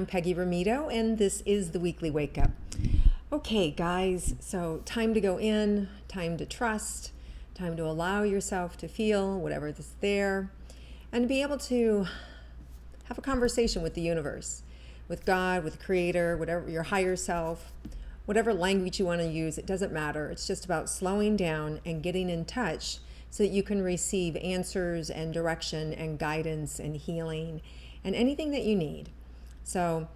I'm Peggy Rometo, and this is the Weekly Wake Up. Okay, guys, so time to go in, time to trust, time to allow yourself to feel whatever is there, and to be able to have a conversation with the universe, with God, with the Creator, whatever your higher self, whatever language you want to use, it doesn't matter. It's just about slowing down and getting in touch so that you can receive answers and direction and guidance and healing and anything that you need. So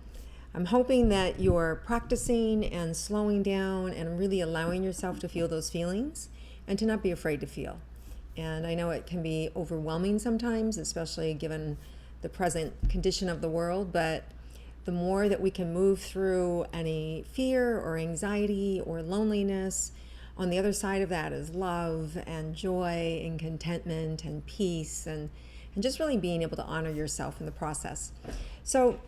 I'm hoping that you're practicing and slowing down and really allowing yourself to feel those feelings and to not be afraid to feel. And I know it can be overwhelming sometimes, especially given the present condition of the world, but the more that we can move through any fear or anxiety or loneliness, on the other side of that is love and joy and contentment and peace and just really being able to honor yourself in the process. So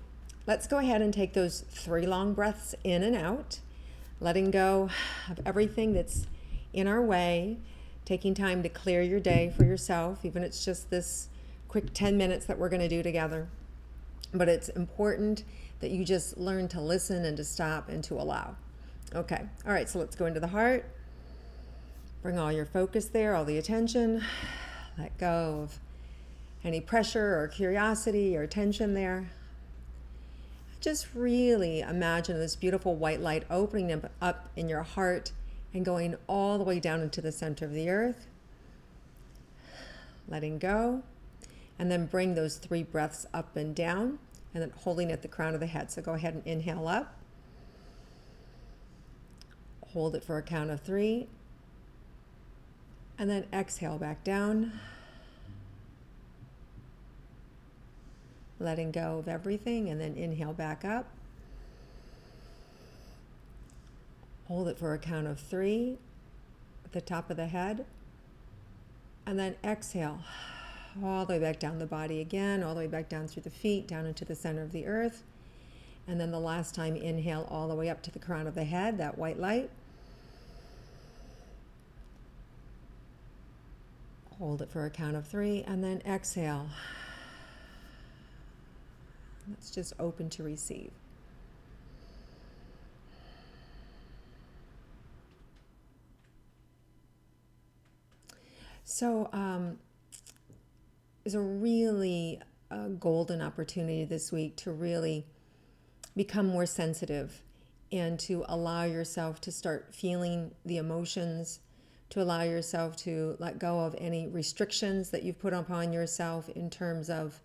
let's go ahead and take those 3 long breaths in and out, letting go of everything that's in our way, taking time to clear your day for yourself, even if it's just this quick 10 minutes that we're going to do together. But it's important that you just learn to listen and to stop and to allow. Okay, all right, so let's go into the heart. Bring all your focus there, all the attention. Let go of any pressure or curiosity or tension there. Just really imagine this beautiful white light opening up in your heart and going all the way down into the center of the earth. Letting go. And then bring those 3 breaths up and down and then holding at the crown of the head. So go ahead and inhale up. Hold it for a count of 3. And then exhale back down. Letting go of everything and then inhale back up. Hold it for a count of 3 at the top of the head. And then exhale all the way back down the body again, all the way back down through the feet, down into the center of the earth. And then the last time, inhale all the way up to the crown of the head, that white light. Hold it for a count of 3 and then exhale. Let's just open to receive. So is a really golden opportunity this week to really become more sensitive and to allow yourself to start feeling the emotions, to allow yourself to let go of any restrictions that you've put upon yourself in terms of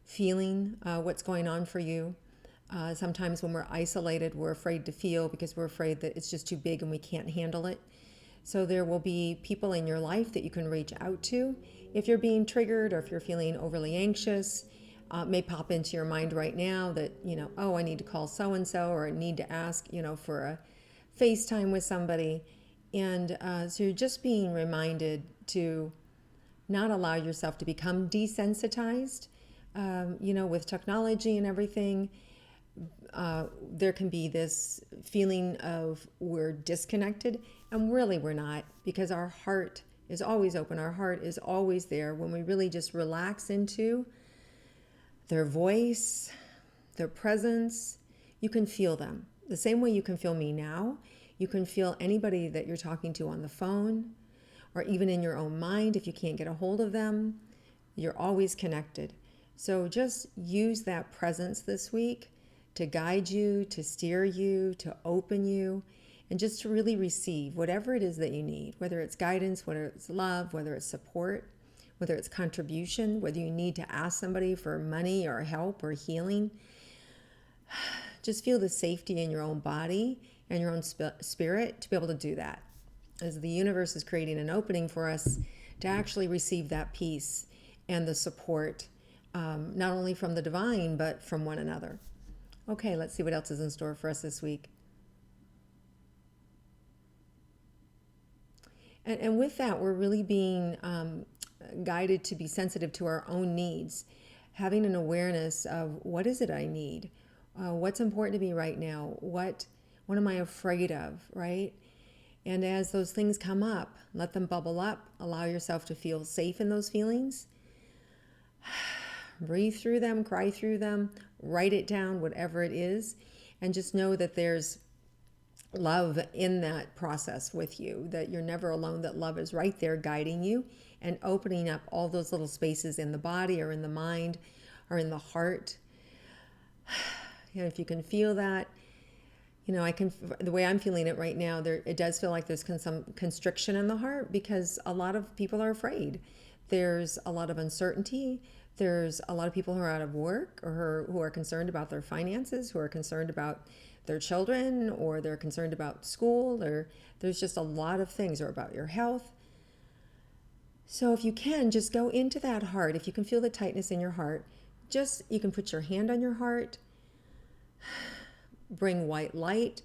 feeling what's going on for you. Sometimes when we're isolated, we're afraid to feel because we're afraid that it's just too big and we can't handle it. So there will be people in your life that you can reach out to. If you're being triggered or if you're feeling overly anxious, it may pop into your mind right now that, oh, I need to call so-and-so or I need to ask, for a FaceTime with somebody. And so you're just being reminded to not allow yourself to become desensitized. With technology and everything, there can be this feeling of we're disconnected, and really we're not, because our heart is always open. Our heart is always there when we really just relax into their voice, their presence. You can feel them. The same way you can feel me now, you can feel anybody that you're talking to on the phone, or even in your own mind if you can't get a hold of them. You're always connected. So just use that presence this week to guide you, to steer you, to open you, and just to really receive whatever it is that you need, whether it's guidance, whether it's love, whether it's support, whether it's contribution, whether you need to ask somebody for money or help or healing. Just feel the safety in your own body and your own spirit to be able to do that, as the universe is creating an opening for us to actually receive that peace and the support, not only from the divine, but from one another. Okay, let's see what else is in store for us this week. And with that, we're really being guided to be sensitive to our own needs, having an awareness of what is it I need, what's important to me right now, what am I afraid of, right? And as those things come up, let them bubble up, allow yourself to feel safe in those feelings. Breathe through them, cry through them, write it down, whatever it is, and just know that there's love in that process with you, that you're never alone, that love is right there guiding you and opening up all those little spaces in the body or in the mind or in the heart. And if you can feel that, I can, the way I'm feeling it right now, it does feel like there's some constriction in the heart because a lot of people are afraid. There's a lot of uncertainty. There's a lot of people who are out of work or who are concerned about their finances, who are concerned about their children, or they're concerned about school, or there's just a lot of things, or about your health. So if you can, just go into that heart. If you can feel the tightness in your heart, you can put your hand on your heart, bring white light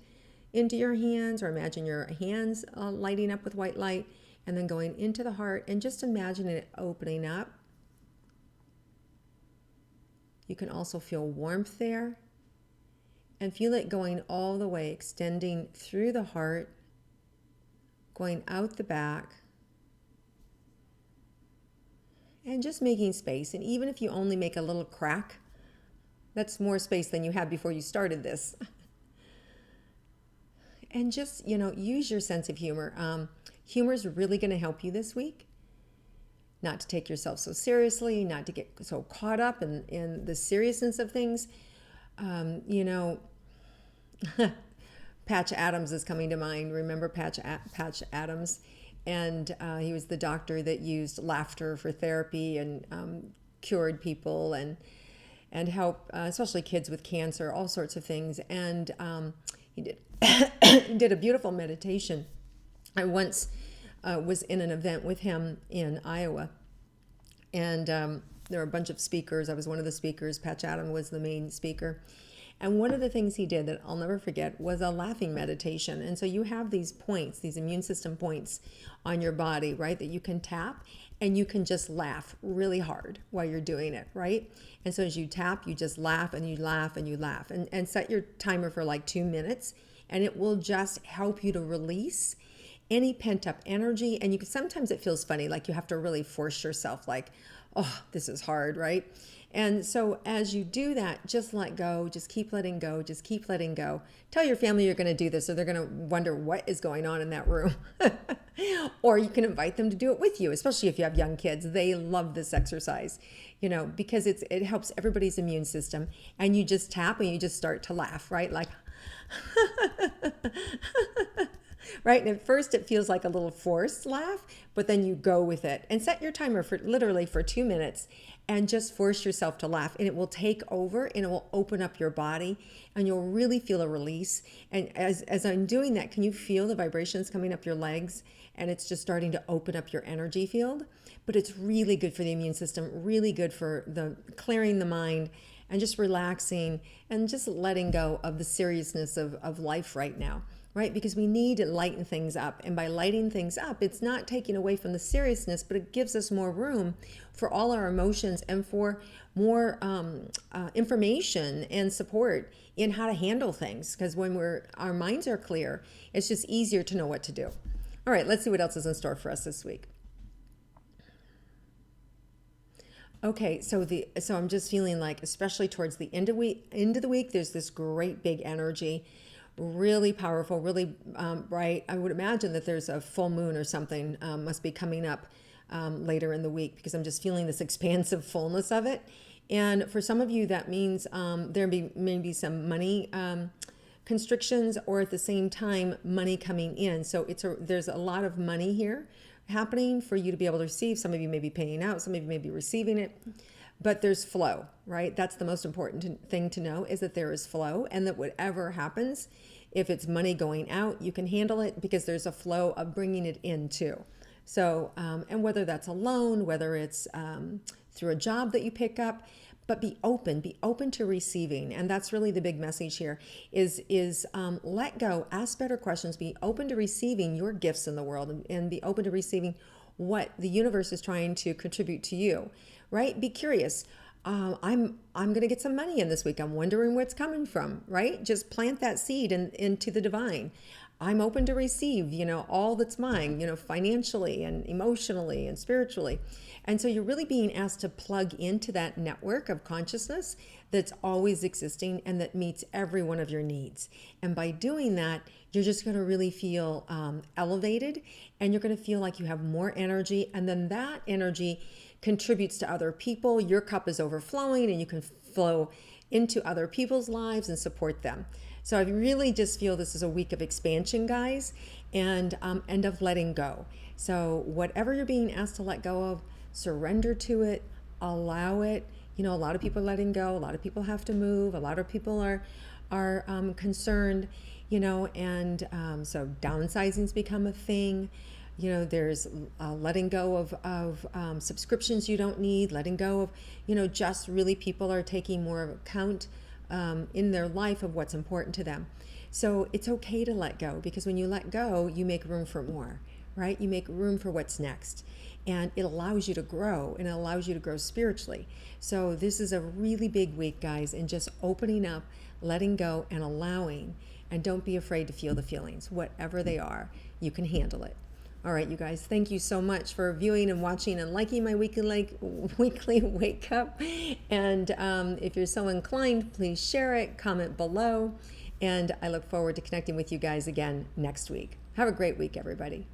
into your hands, or imagine your hands lighting up with white light, and then going into the heart, and just imagine it opening up. You can also feel warmth there, and feel it going all the way, extending through the heart, going out the back, and just making space. And even if you only make a little crack, that's more space than you had before you started this. And just, use your sense of humor. Humor is really going to help you this week. Not to take yourself so seriously, not to get so caught up in the seriousness of things. Patch Adams is coming to mind. Remember Patch Adams? And he was the doctor that used laughter for therapy and cured people and helped, especially kids with cancer, all sorts of things. And he did a beautiful meditation. I once was in an event with him in Iowa, and there were a bunch of speakers. I was one of the speakers. Patch Adams was the main speaker. And one of the things he did that I'll never forget was a laughing meditation. And so you have these points, these immune system points on your body, right, that you can tap, and you can just laugh really hard while you're doing it, right? And so as you tap, you just laugh and you laugh and you laugh, and set your timer for like 2 minutes, and it will just help you to release any pent up energy. And sometimes it feels funny, like you have to really force yourself, like, oh, this is hard, right? And so as you do that, just let go, just keep letting go, just keep letting go. Tell your family you're going to do this, or they're going to wonder what is going on in that room. Or you can invite them to do it with you, especially if you have young kids. They love this exercise, because it helps everybody's immune system. And you just tap and you just start to laugh, right? Like, right? And at first it feels like a little forced laugh, but then you go with it and set your timer for literally for 2 minutes and just force yourself to laugh, and it will take over and it will open up your body and you'll really feel a release. And as I'm doing that, can you feel the vibrations coming up your legs? And it's just starting to open up your energy field. But it's really good for the immune system, really good for the clearing the mind and just relaxing and just letting go of the seriousness of life right now. Right? Because we need to lighten things up. And by lighting things up, it's not taking away from the seriousness, but it gives us more room for all our emotions and for more information and support in how to handle things. Because when our minds are clear, it's just easier to know what to do. All right, let's see what else is in store for us this week. Okay, so I'm just feeling like, especially towards the end of the week, there's this great big energy. Really powerful, really bright. I would imagine that there's a full moon or something must be coming up later in the week, because I'm just feeling this expansive fullness of it. And for some of you, that means there may be some money constrictions, or at the same time, money coming in. So there's a lot of money here happening for you to be able to receive. Some of you may be paying out, some of you may be receiving it. But there's flow, right? That's the most important thing to know, is that there is flow, and that whatever happens, if it's money going out, you can handle it because there's a flow of bringing it in too. So, and whether that's a loan, whether it's through a job that you pick up, but be open to receiving. And that's really the big message here is let go, ask better questions, be open to receiving your gifts in the world, and be open to receiving what the universe is trying to contribute to you. Right? Be curious. I'm going to get some money in this week. I'm wondering where it's coming from, right? Just plant that seed into the divine. I'm open to receive, all that's mine, financially and emotionally and spiritually. And so you're really being asked to plug into that network of consciousness that's always existing and that meets every one of your needs. And by doing that, you're just going to really feel elevated, and you're going to feel like you have more energy. And then that energy contributes to other people. Your cup is overflowing, and you can flow into other people's lives and support them. So I really just feel this is a week of expansion, guys, and of letting go. So whatever you're being asked to let go of, surrender to it, allow it. A lot of people are letting go. A lot of people have to move. A lot of people are concerned. And so downsizing's become a thing. There's letting go of subscriptions you don't need, letting go of, just really people are taking more of account in their life of what's important to them. So it's okay to let go, because when you let go, you make room for more, right? You make room for what's next. And it allows you to grow, and it allows you to grow spiritually. So this is a really big week, guys, and just opening up, letting go, and allowing. And don't be afraid to feel the feelings. Whatever they are, you can handle it. All right, you guys, thank you so much for viewing and watching and liking my weekly wake up. And if you're so inclined, please share it, comment below. And I look forward to connecting with you guys again next week. Have a great week, everybody.